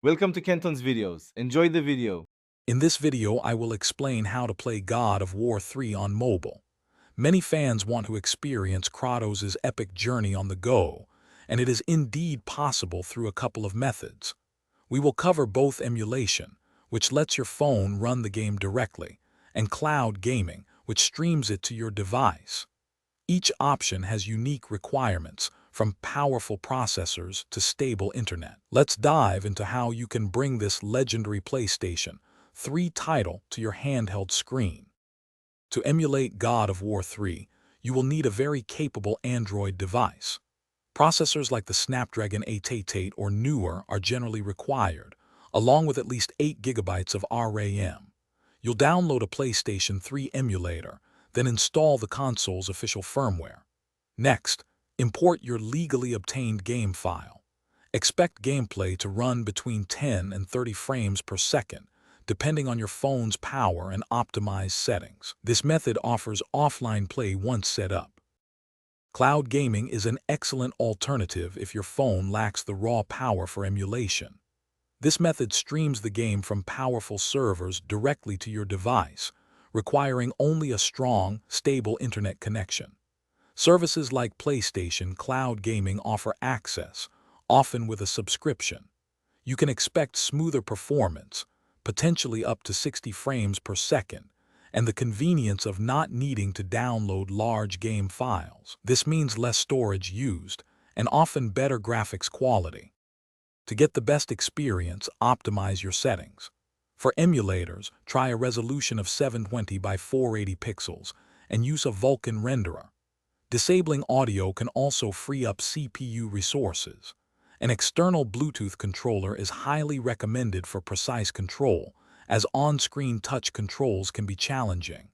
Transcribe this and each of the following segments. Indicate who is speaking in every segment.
Speaker 1: Welcome to Kenton's videos. Enjoy the video.
Speaker 2: In this video, I will explain how to play God of War 3 on mobile. Many fans want to experience Kratos' epic journey on the go, and it is indeed possible through a couple of methods. We will cover both emulation, which lets your phone run the game directly, and cloud gaming, which streams it to your device. Each option has unique requirements, from powerful processors to stable internet. Let's dive into how you can bring this legendary PlayStation 3 title to your handheld screen. To emulate God of War 3, you will need a very capable Android device. Processors like the Snapdragon 888 or newer are generally required, along with at least 8 gigabytes of RAM. You'll download a PlayStation 3 emulator, then install the console's official firmware. Next, import your legally obtained game file. Expect gameplay to run between 10 and 30 frames per second, depending on your phone's power and optimized settings. This method offers offline play once set up. Cloud gaming is an excellent alternative if your phone lacks the raw power for emulation. This method streams the game from powerful servers directly to your device, requiring only a strong, stable internet connection. Services like PlayStation Cloud Gaming offer access, often with a subscription. You can expect smoother performance, potentially up to 60 frames per second, and the convenience of not needing to download large game files. This means less storage used, and often better graphics quality. To get the best experience, optimize your settings. For emulators, try a resolution of 720 by 480 pixels and use a Vulkan renderer. Disabling audio can also free up CPU resources. An external Bluetooth controller is highly recommended for precise control, as on-screen touch controls can be challenging.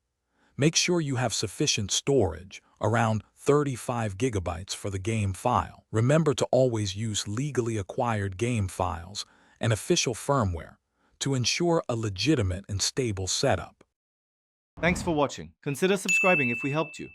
Speaker 2: Make sure you have sufficient storage, around 35 gigabytes for the game file. Remember to always use legally acquired game files and official firmware to ensure a legitimate and stable setup.
Speaker 1: Thanks for watching. Consider subscribing if we helped you.